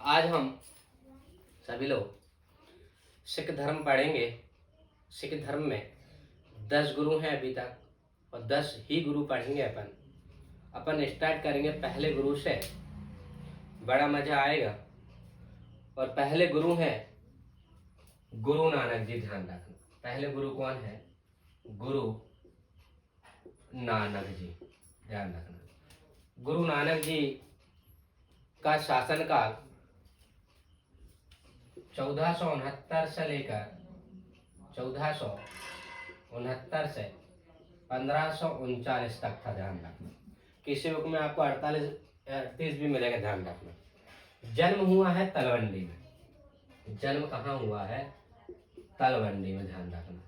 आज हम सभी लोग सिख धर्म पढ़ेंगे। सिख धर्म में 10 गुरु हैं अभी तक, और 10 ही गुरु पढ़ेंगे। अपन स्टार्ट करेंगे पहले गुरु से, बड़ा मजा आएगा। और पहले गुरु हैं गुरु नानक जी। ध्यान रखना, पहले गुरु कौन है? गुरु नानक जी। ध्यान रखना, गुरु नानक जी का शासनकाल 1469 से लेकर 1469 से 1539 तक था। ध्यान रखना, किसी बुक में आपको 38 भी मिलेगा। ध्यान रखना, जन्म हुआ है तलवंडी में। जन्म कहाँ हुआ है? तलवंडी में। ध्यान रखना,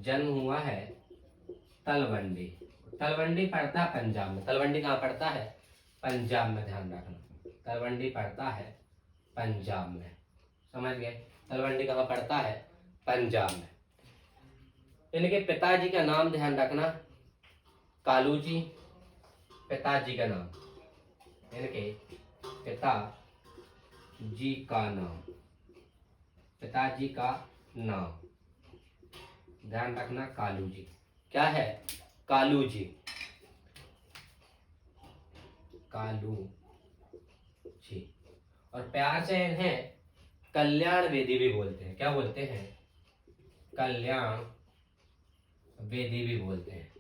जन्म हुआ है तलवंडी। तलवंडी पड़ता है पंजाब में। तलवंडी कहाँ पड़ता है? पंजाब में। ध्यान रखना, तलवंडी पड़ता है पंजाब में। समझ गए? तलवंडी कहाँ पड़ता है? पंजाब में। इनके पिताजी का नाम ध्यान रखना, कालू जी। पिताजी का नाम, इनके पिताजी का नाम, पिताजी का नाम ध्यान रखना, कालू जी। क्या है? कालू जी। कालू जी। और प्यार से इन्हें कल्याण वेदी भी बोलते हैं। क्या बोलते हैं? कल्याण वेदी भी बोलते हैं।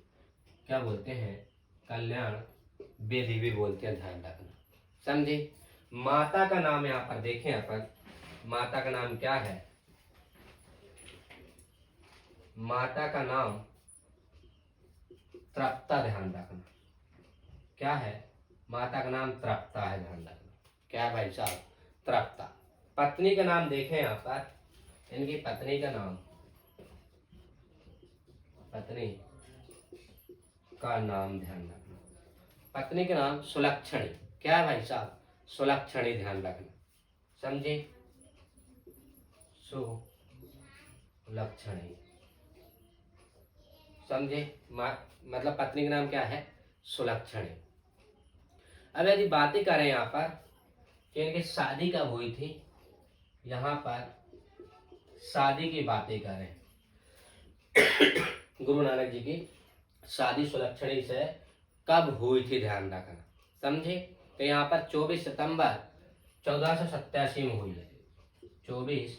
क्या बोलते हैं? कल्याण वेदी भी बोलते हैं। ध्यान रखना, समझे? माता का नाम यहाँ पर देखें अपन, माता का नाम क्या है? माता का नाम तृप्ता। ध्यान रखना, क्या है? माता का नाम तृप्ता है। ध्यान रखना, क्या है भाई साहब? तृप्ता। पत्नी का नाम देखें यहाँ पर, इनकी पत्नी का नाम, पत्नी का नाम ध्यान रखना, पत्नी का नाम सुलक्षणी। क्या है भाई साहब? सुलक्षणी। ध्यान रखना, समझे? सुलक्षणी, समझे? मतलब पत्नी का नाम क्या है? सुलक्षणी। अब यदि बातें करें यहाँ पर कि इनकी शादी कब हुई थी, यहाँ पर शादी की बातें करें, गुरु नानक जी की शादी सुलक्षणी से कब हुई थी, ध्यान रखना, समझे? तो यहाँ पर 24 सितंबर 1487 में हुई है। 24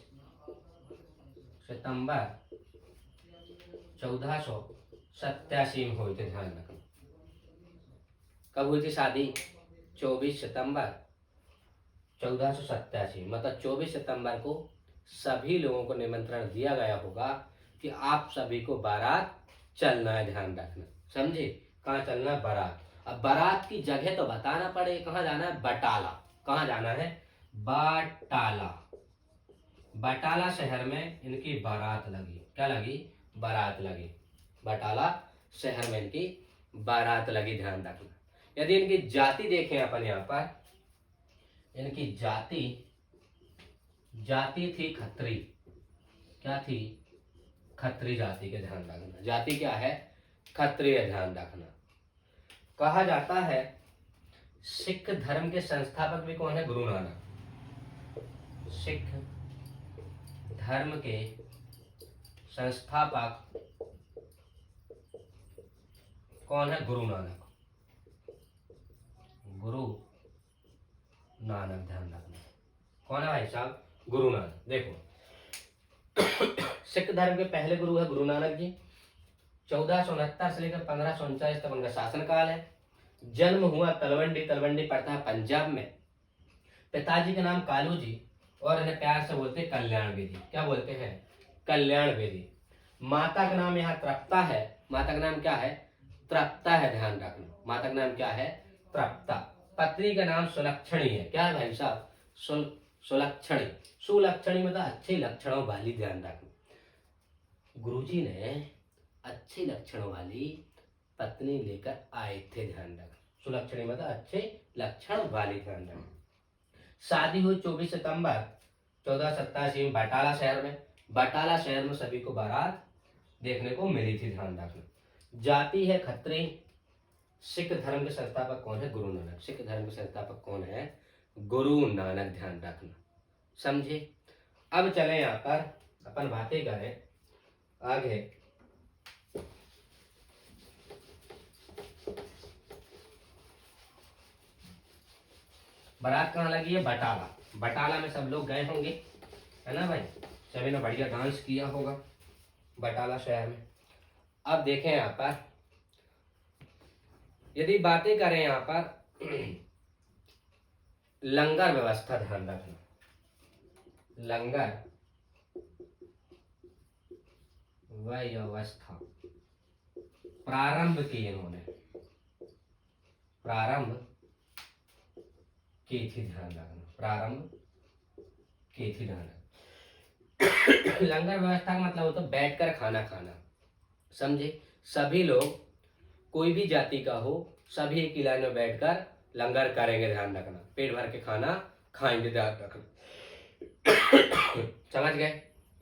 सितंबर 1487 में हुई थी। ध्यान रखना, कब हुई थी शादी? 24 सितंबर 1487। मतलब 24 सितंबर को सभी लोगों को निमंत्रण दिया गया होगा कि आप सभी को बारात चलना है। ध्यान रखना, समझे? कहाँ चलना है? बारात। अब बारात की जगह तो बताना पड़ेगा, कहाँ जाना है? बटाला। कहाँ जाना है? बटाला। बटाला शहर में इनकी बारात लगी। क्या लगी? बारात लगी। बटाला शहर में इनकी बारात लगी। ध्यान रखना, यदि इनकी जाति देखें अपन यहाँ पर, इनकी जाति थी खत्री। क्या थी? खत्री जाति के। ध्यान रखना, जाति क्या है? खत्रिय। ध्यान रखना, कहा जाता है सिख धर्म के संस्थापक भी कौन है? गुरु नानक। सिख धर्म के संस्थापक कौन है? गुरु नानक। गुरु नानक। ध्यान रखना, कौन है भाई साहब? गुरु नानक। देखो, सिख धर्म के पहले गुरु है गुरु नानक जी। 1469 से लेकर 1539 तक उनका शासनकाल है। जन्म हुआ तलवंडी। तलवंडी पड़ता है पंजाब में। पिताजी का नाम कालू जी, और इन्हें प्यार से बोलते हैं कल्याण वेदी। क्या बोलते हैं? कल्याण वेदी। माता का नाम यहाँ तृप्ता है। माता का नाम क्या है? तृप्ता है। ध्यान रखना, माता का नाम क्या है? तृप्ता। पत्नी का नाम सुलक्षणी है। क्या है भाई साहब? सुलक्षणी। सुलक्षणी मतलब अच्छे लक्षणों वाली। ध्यान रखना, गुरुजी ने अच्छे लक्षणों वाली पत्नी लेकर आए थे। ध्यान रखना, सुलक्षणी मतलब अच्छे लक्षण वाली। ध्यान रखना, शादी हुई 24 सितंबर 1487 में बटाला शहर में। बटाला शहर में सभी को बारात देखने को मिली थी। ध्यान रखना, जाति है खत्री। सिख धर्म के संस्थापक कौन है? गुरु नानक। सिख धर्म के संस्थापक कौन है? गुरु नानक, ध्यान रखना, समझे। अब चले यहाँ पर अपन बातें करें आगे। बारात कहाँ लगी है? बटाला। बटाला में सब लोग गए होंगे, है ना भाई? सभी ने बढ़िया डांस किया होगा बटाला शहर में। अब देखें यहाँ पर, यदि बातें करें यहाँ पर लंगर व्यवस्था, ध्यान रखना, लंगर व्यवस्था प्रारंभ की इन्होंने, प्रारंभ की थी, ध्यान रखना, प्रारंभ की थी, ध्यान रखना। लंगर व्यवस्था का मतलब होता है बैठकर खाना खाना, समझे। सभी लोग, कोई भी जाति का हो, सभी एक ही लाइन में बैठकर लंगर करेंगे, ध्यान रखना, पेट भर के खाना खाएंगे, ध्यान रखना। समझ गए?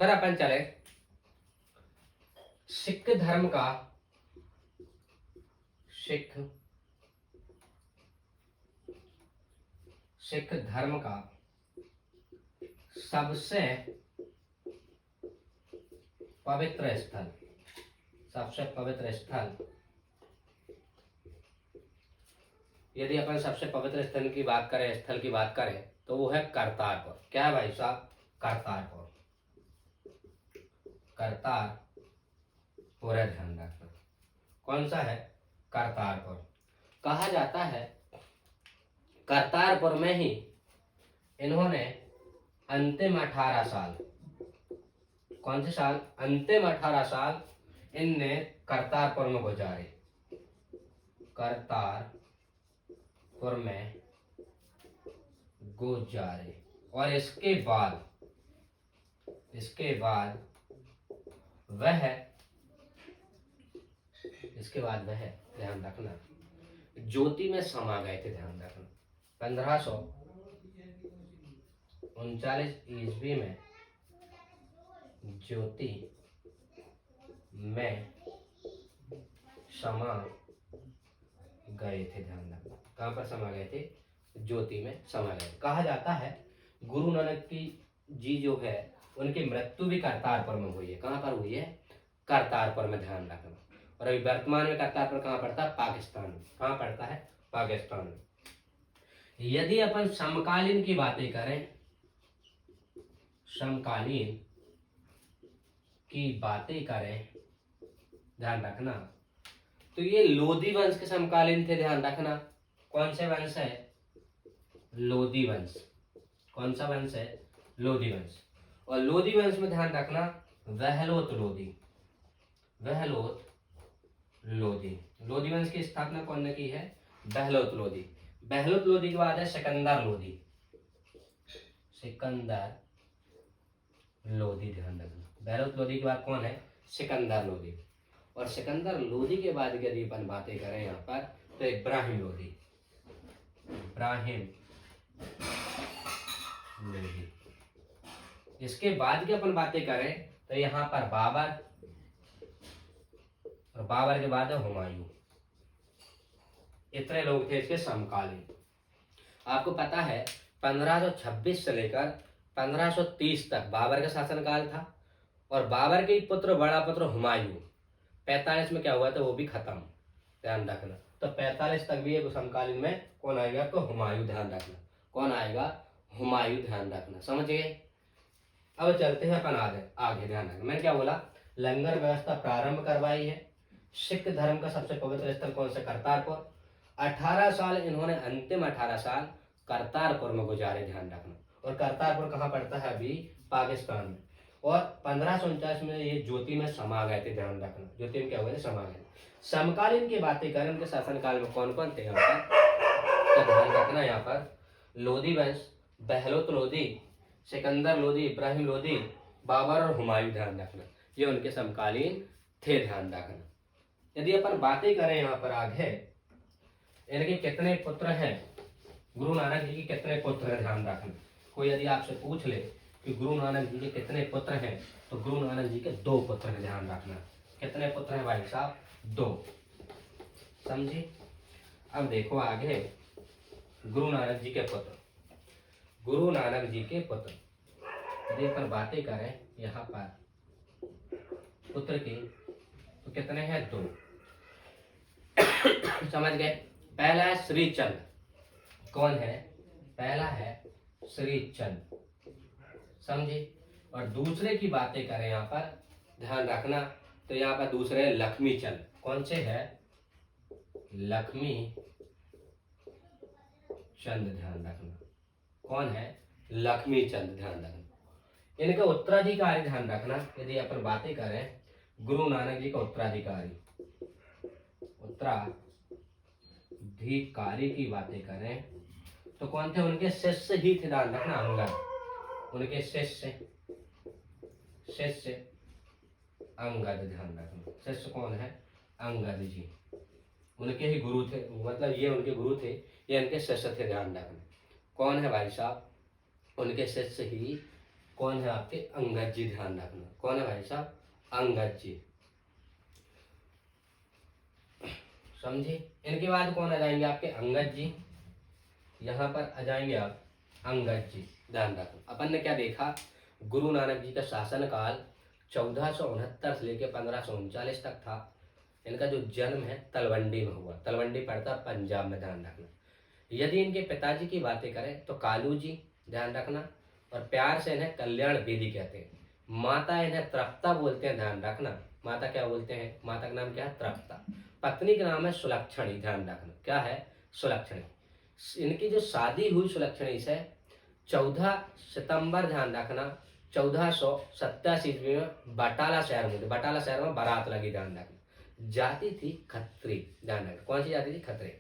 फिर अपन चले सिख धर्म का, सिख धर्म का सबसे पवित्र स्थल, सबसे पवित्र स्थल, यदि अपन सबसे पवित्र स्थल की बात करें, स्थल की बात करें, तो वो है करतारपुर। क्या है भाई साहब? करतारपुर, करतारपुर है, ध्यान रखना। कौन सा है? करतारपुर। कहा जाता है करतारपुर में ही इन्होंने अंतिम 18 साल, कौन से साल? अंतिम 18 साल इनने करतारपुर में गुजारे, करतारपुर में गुजारे। और इसके बाद वह ध्यान रखना ज्योति में समा गए थे, ध्यान रखना। 1539 ईस्वी में ज्योति में समा गए थे, ध्यान रखना। कहाँ पर समा गए थे? ज्योति में समा गए। कहा जाता है गुरु नानक की जी जो है उनकी मृत्यु भी करतारपुर में हुई है। कहाँ पर हुई है? करतारपुर में, ध्यान रखना। और अभी वर्तमान में करतारपुर कहाँ पड़ता है? पाकिस्तान में। कहाँ पड़ता है? पाकिस्तान में। यदि अपन समकालीन की बातें करें, समकालीन की बातें करें, ध्यान रखना, तो ये लोधी वंश के समकालीन थे, ध्यान रखना। कौन से वंश है? लोधी वंश। कौन सा वंश है? लोधी वंश। और लोधी वंश में ध्यान रखना वहलोत लोधी, वहलोत लोधी। लोधी वंश की स्थापना कौन ने की है? बहलोत लोधी। बहलोत लोधी के बाद है सिकंदर लोधी, सिकंदर लोधी, ध्यान रखना। बहलोत लोधी के बाद कौन है? सिकंदर लोधी। और सिकंदर लोधी के बाद यदि अपन बातें करें यहाँ पर, तो इब्राहिम लोधी, इब्राहिम लोधी। इसके बाद की अपन बातें करें तो यहाँ पर बाबर, और बाबर के बाद है हुमायूं। इतने लोग थे इसके समकालीन। आपको पता है 1526 से लेकर 1530 तक बाबर का शासनकाल था। और बाबर के पुत्र, बड़ा पुत्र हुमायूं, 45 में क्या हुआ था? वो भी खत्म, ध्यान रखना। तो 45 तक भी एक समकालीन में कौन आएगा? तो हुमायूं, ध्यान रखना। कौन आएगा? हुमायूं, ध्यान रखना। समझ गए? अब चलते हैं अपन आगे ध्यान रखना। मैंने क्या बोला? लंगर व्यवस्था प्रारंभ करवाई है। सिख धर्म का सबसे पवित्र स्थल कौन सा? करतारपुर। 18 साल इन्होंने, अंतिम 18 साल करतारपुर में गुजारे, ध्यान रखना। और करतारपुर कहाँ पड़ता है? अभी पाकिस्तान में। और 1549 में ये ज्योति में समा गए थे, ध्यान रखना। ज्योति में क्या हुए थे? समा गए। समकालीन की बातें करें, उनके शासनकाल में कौन कौन थे यहाँ पर, तो ध्यान रखना यहाँ पर लोधी वंश, बहलोत लोधी, सिकंदर लोधी, इब्राहिम लोधी, बाबर और हुमायूं, ध्यान रखना। ये उनके समकालीन थे, ध्यान रखना। यदि अपन बातें करें यहाँ पर आगे, इनके कितने पुत्र हैं? गुरु नानक जी के कितने पुत्र हैं? ध्यान रखना। कोई यदि आपसे पूछ ले कि गुरु नानक जी के कितने पुत्र हैं, तो गुरु नानक जी के 2 पुत्र हैं, ध्यान रखना। कितने पुत्र हैं भाई साहब? 2। समझे? अब देखो आगे गुरु नानक जी के पुत्र। गुरु नानक जी के पुत्र। यदि अपन बातें करें यहाँ पर पुत्र की, तो कितने हैं? 2। समझ गए? पहला है श्रीचंद। कौन है? पहला है श्रीचंद, समझे? और दूसरे की बातें करें यहाँ पर, ध्यान रखना, तो यहाँ पर दूसरे है लक्ष्मी चंद। कौन से है? लक्ष्मी चंद, ध्यान रखना। कौन है? लक्ष्मी चंद, ध्यान रखना। इनका उत्तराधिकारी ध्यान रखना। यदि अपन बातें करें गुरु नानक जी का उत्तराधिकारी की बातें करें तो कौन थे? उनके शिष्य ही थे, ध्यान रखना, अंगद। उनके शिष्य अंगद, ध्यान रखना। शिष्य कौन है? अंगद जी। उनके ही गुरु थे, मतलब ये उनके गुरु थे, ये उनके शिष्य थे, ध्यान रखना। कौन है भाई साहब? उनके शिष्य ही कौन है? आपके अंगद जी, ध्यान रखना। कौन है भाई साहब? अंगद जी, समझे? इनके बाद कौन आ जाएंगे? आपके अंगद जी। यहाँ पर आ जाएंगे आप अंगद जी, ध्यान रखो। अपन ने क्या देखा? गुरु नानक जी का शासन काल 1469 से लेकर 1539 तक था। इनका जो जन्म है तलवंडी में हुआ। तलवंडी पड़ता पंजाब में, ध्यान रखना। यदि इनके पिताजी की बातें करें तो कालू जी, ध्यान रखना, और प्यार से इन्हें कल्याण बेदी कहते हैं। माता इन्हें तृप्ता बोलते हैं, ध्यान रखना। माता क्या बोलते हैं? माता का नाम क्या है? तृप्ता। पत्नी का नाम है सुलक्षणी, ध्यान रखना। क्या है? सुलक्षणी। इनकी जो शादी हुई सुलक्षणी से 14 सितंबर, ध्यान रखना, 1487 ईस्वी में बटाला शहर में, बटाला शहर में बारात लगी, ध्यान रखना। जाति थी खत्री, ध्यान रखना। कौन सी जाति थी? खत्री।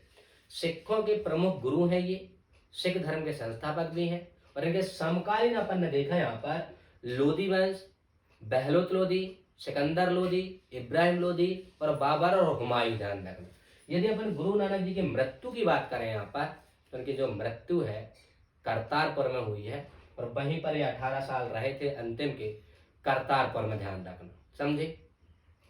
सिखों के प्रमुख गुरु हैं ये, सिख धर्म के संस्थापक भी हैं। और इनके समकालीन अपन ने देखा यहाँ पर लोधी वंश, बहलोत लोधी, सिकंदर लोधी, इब्राहिम लोधी और बाबर और हुमायूं, ध्यान रखना। यदि अपन गुरु नानक जी की मृत्यु की बात करें यहाँ पर, तो उनकी जो मृत्यु है करतारपुर में हुई है, और वहीं पर ये 18 साल रहे थे अंतिम के, करतारपुर में, ध्यान रखना, समझे?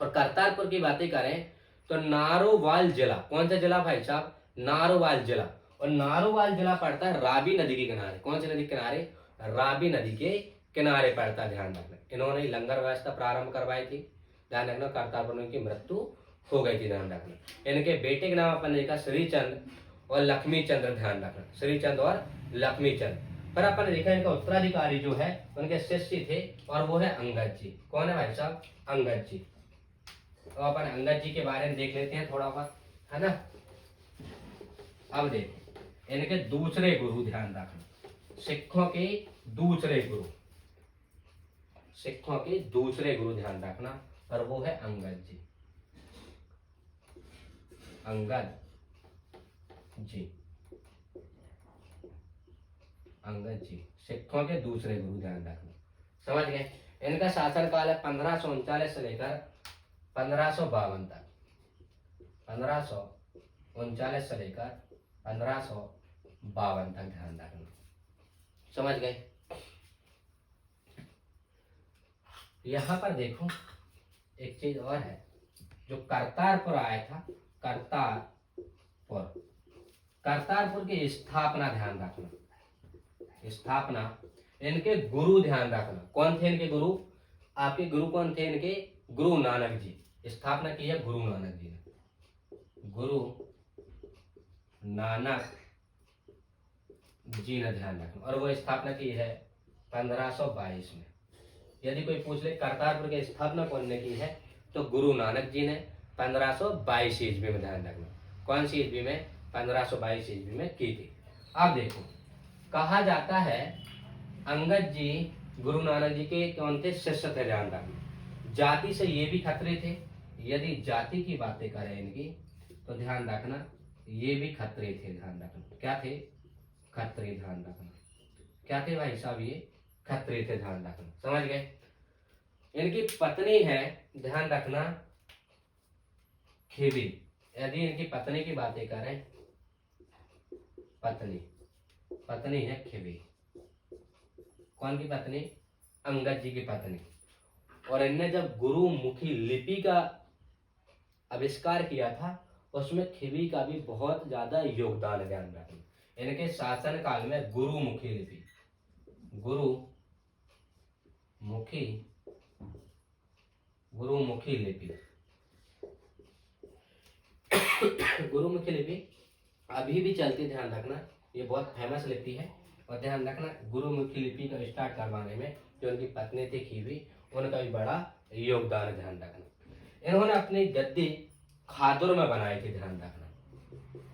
और करतारपुर की बातें करें तो नारोवाल जिला, कौन सा जिला भाई साहब? नारोवाल जिला। और नारोवाल जिला पड़ता है रावी नदी के किनारे। कौन सी नदी के किनारे? रावी नदी के किनारे पड़ता है, ध्यान रखना। इन्होंने लंगर व्यवस्था प्रारंभ करवाई थी, ध्यान रखना। करतारपुर में इनकी मृत्यु हो गई थी, ध्यान रखना। इनके बेटे के नाम अपन ने देखा श्रीचंद और लक्ष्मी चंद्र, ध्यान रखना। श्रीचंद और लक्ष्मी चंद। पर अपन ने देखा इनका उत्तराधिकारी जो है उनके शिष्य थे, और वो है अंगद जी। कौन है भाई साहब? अंगद जी। तो अपन अंगद जी के बारे में देख लेते हैं थोड़ा बहुत, है ना। अब देखो इनके दूसरे गुरु, ध्यान रखना। सिखों के दूसरे गुरु, सिखों के दूसरे गुरु, ध्यान रखना, और वो है अंगद जी। अंगद जी, अंगद जी सिखों के दूसरे गुरु, ध्यान रखना, समझ गए? इनका शासन काल है 1539 से लेकर 1552 तक। 1539 से लेकर 1552 तक, ध्यान रखना, समझ गए? यहां पर देखो एक चीज और है, जो करतारपुर आया था, करतारपुर की स्थापना, ध्यान रखना, स्थापना इनके गुरु, ध्यान रखना। कौन थे इनके गुरु? आपके गुरु कौन थे इनके? गुरु नानक जी। स्थापना की है गुरु नानक जी ने, गुरु नानक जी ने, ध्यान रखना। और वो स्थापना की है 1522 में। यदि कोई पूछ ले करतारपुर की स्थापना कौन ने की है, तो गुरु नानक जी ने 1522 ईस्वी में, ध्यान रखना। कौन सी ईस्वी में? 1522 ईस्वी में की थी। अब देखो कहा जाता है अंगद जी गुरु नानक जी के कौन थे? शिष्य थे, ध्यान रखना। जाति से ये भी खतरे थे। यदि जाति की बातें करें इनकी, तो ध्यान रखना ये भी खतरे थे, ध्यान रखना। क्या थे? खतरे, ध्यान रखना। क्या थे भाई साहब? ये खतरे थे, ध्यान रखना, समझ गए? इनकी पत्नी है, ध्यान रखना, खेबी। यदि इनकी पत्नी की बातें करें, पत्नी है खेबी। कौन की पत्नी? अंगद जी की पत्नी। और इनने जब गुरुमुखी लिपि का आविष्कार किया था, उसमें खेबी का भी बहुत ज्यादा योगदान है, ध्यान रखना। इनके शासन काल में गुरुमुखी लिपि, गुरुमुखी लिपि। गुरुमुखी लिपि अभी भी चलती, ध्यान रखना, ये बहुत फेमस लिपि है। और ध्यान रखना, गुरुमुखी लिपि का स्टार्ट करवाने में जो उनकी पत्नी थी खीवी, उनका भी बड़ा योगदान है, ध्यान रखना। इन्होंने अपनी गद्दी खादुर में बनाई थी, ध्यान रखना।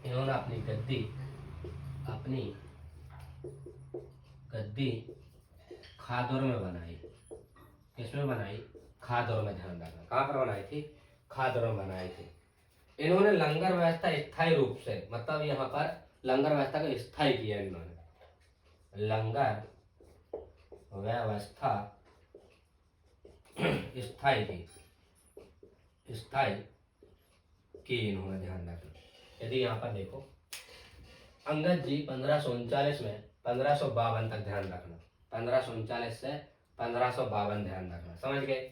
इन्होंने अपनी गद्दी खादुर में बनाई। किसमें बनाई? खादुर में, ध्यान रखना। कहाँ पर बनाई थी? खादुर में बनाई थी। इन्होंने लंगर व्यवस्था स्थायी रूप से, मतलब यहाँ पर लंगर व्यवस्था को स्थायी किया इन्होंने। लंगर व्यवस्था स्थायी की इन्होंने, ध्यान रखना। यदि यहाँ पर देखो, अंगद जी 1539 में 1552 तक, ध्यान रखना, 1539 से 1552, ध्यान रखना, समझ गए।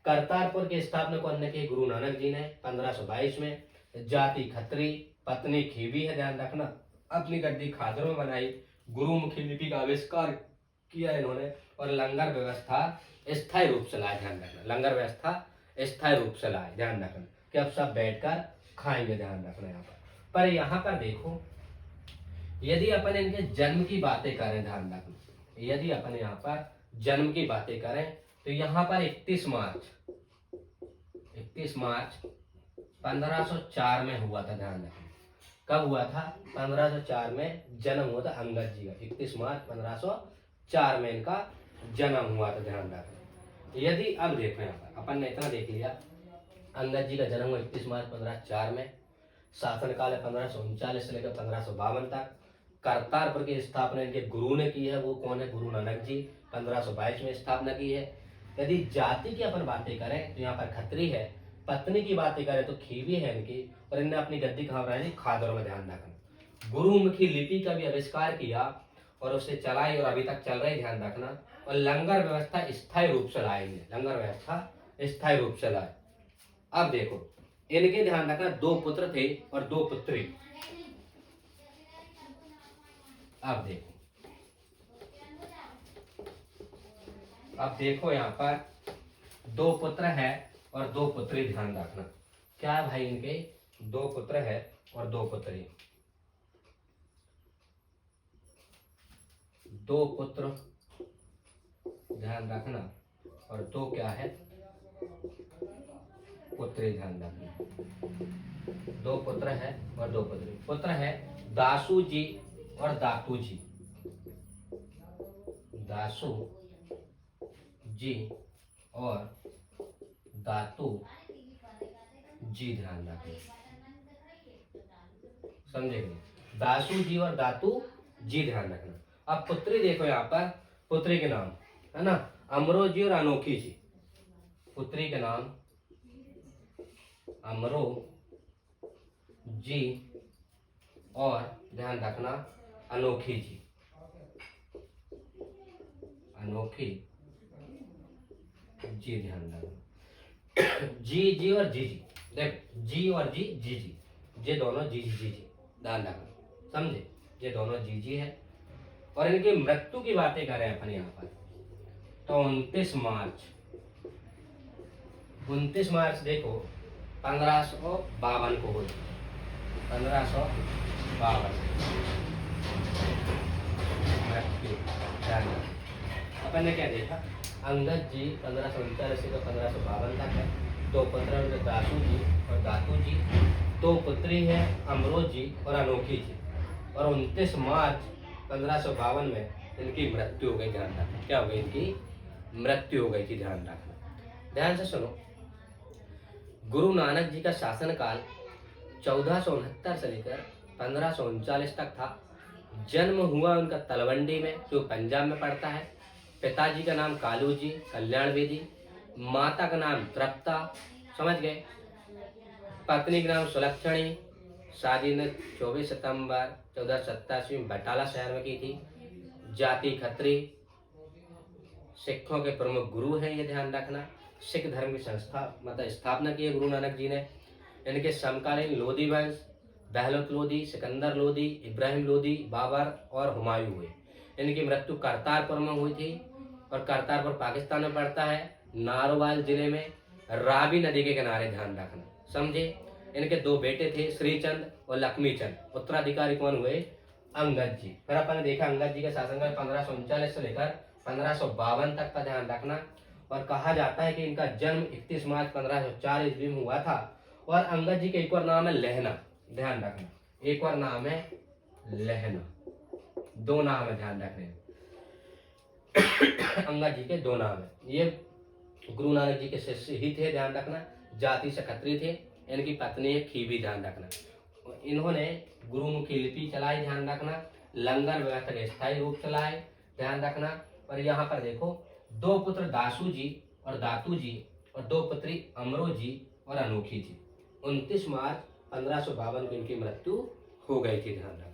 करतारपुर की स्थापना कौन ने की? गुरु नानक जी ने 1522 में। जाति खत्री, पत्नी खीवी है, ध्यान रखना। अपनी गद्दी खादर में बनाई, गुरुमुखी लिपि का आविष्कार किया इन्होंने, और लंगर व्यवस्था स्थायी रूप से लाए, ध्यान रखना। लंगर व्यवस्था स्थायी रूप से लाए, ध्यान रखना, कि अब सब बैठकर खाएंगे, ध्यान रखना। यहाँ पर यहाँ पर देखो, यदि अपन इनके जन्म की बातें करें, ध्यान रखना, यदि अपन यहाँ पर जन्म की बातें करें तो यहाँ पर 31 मार्च 1504 में हुआ था, ध्यान रखना। कब हुआ था? 1504 में जन्म हुआ था अंगद जी का। 31 मार्च 1504 में इनका जन्म हुआ था, ध्यान रखना। यदि अब देखो, यहाँ पर अपन ने इतना देख लिया, अंगद जी का जन्म हुआ 31 मार्च 1504 में। शासनकाल है 1539 से लेकर 1552 तक। करतारपुर की स्थापना इनके गुरु ने की है, वो कौन है? गुरु नानक जी, 1522 में स्थापना की है। यदि जाति की अपन बातें करें तो यहाँ पर खत्री है। पत्नी की बातें करें तो खीवी है इनकी, और इनने अपनी गद्दी कहाँ बनाई? खादर में, ध्यान रखना। गुरुमुखी लिपि का भी आविष्कार किया और उसे चलाई, और अभी तक चल रही, ध्यान रखना। और लंगर व्यवस्था स्थायी रूप से लाएंगे, लंगर व्यवस्था स्थायी रूप से लाए। अब देखो, इनके ध्यान रखना, 2 पुत्र थे और 2 पुत्री। अब देखो यहाँ पर 2 पुत्र है और 2 पुत्री, ध्यान रखना। क्या है भाई? इनके 2 पुत्र है और 2 पुत्री। 2 पुत्र, ध्यान रखना, और 2 क्या है? पुत्री, ध्यान रखना। 2 पुत्र है और 2 पुत्री। पुत्र है दासू जी और दातू जी। दासू जी और दातू जी, ध्यान रखना, समझेंगे? दासू जी और दातू जी, ध्यान रखना। अब पुत्री देखो, यहाँ पर पुत्री के नाम है ना, अमरो जी और अनोखी जी। पुत्री के नाम अमरो जी और, ध्यान रखना, अनोखी जी। अनोखी जी, ध्यान रखना। जी और जी, देखो, जी और जी, ये दोनों जी, ध्यान रखना, समझे? ये दोनों जी है। और इनकी मृत्यु की बातें करें अपन यहाँ पर तो 29 मार्च देखो 1552 को हुई। 1552 मृत्यु, ध्यान रखना। अपन ने क्या देखा? अंगद जी 1539 से 1552 तक है। 2 पुत्र दासू जी और दातू जी। 2 पुत्री है, अमरोज जी और अनोखी जी। और 29 मार्च 1552 में इनकी मृत्यु हो गई, ध्यान रखना। क्या हो गई? इनकी मृत्यु हो गई थी, ध्यान रखना। ध्यान से सुनो, गुरु नानक जी का शासनकाल 1469 से लेकर 1539 तक था। जन्म हुआ उनका तलवंडी में, जो पंजाब में पड़ता है। पिताजी का नाम कालू जी, कल्याण बेदी। माता का नाम तृप्ता, समझ गए। पत्नी का नाम सुलक्षणी। शादी ने 24 सितंबर 1487 में बटाला शहर में की थी। जाति खत्री। सिखों के प्रमुख गुरु हैं, ये ध्यान रखना। सिख धर्म की संस्था मतलब स्थापना की है गुरु नानक जी ने। इनके समकालीन लोधी वंश, बहलोत लोधी, सिकंदर लोधी, इब्राहिम लोधी, बाबर और हुमायूं हुए। इनकी मृत्यु करतारपुर में हुई थी, और करतारपुर पाकिस्तान में पड़ता है, नारोवाल जिले में, रावी नदी के किनारे, ध्यान रखना, समझे। इनके दो बेटे थे, श्रीचंद और लक्ष्मीचंद। उत्तराधिकारी कौन हुए? अंगद जी। फिर अपन ने देखा अंगद जी के शासनकाल 1539 से लेकर 1552 तक का, ध्यान रखना। और कहा जाता है कि इनका जन्म 31 मार्च 1504 ईस्वी में हुआ था। और अंगद जी के एक और नाम है लहना, ध्यान रखना, एक और नाम है लहना, दो नाम है, ध्यान रखने। अंगद जी के दो नाम है। ये गुरु नानक जी के शिष्य ही थे, ध्यान रखना, जाति से खत्री थे। इनकी पत्नी है खीबी, ध्यान रखना। इन्होंने गुरुमुखी लिपि चलाई, ध्यान रखना, लंगर व्यवस्था के स्थायी रूप चलाए, ध्यान रखना। और यहाँ पर देखो, दो पुत्र दासू जी और दातू जी, और दो पुत्री अमरो जी और अनोखी जी। 29 मार्च 1552 को इनकी मृत्यु हो गई थी, ध्यान रखना।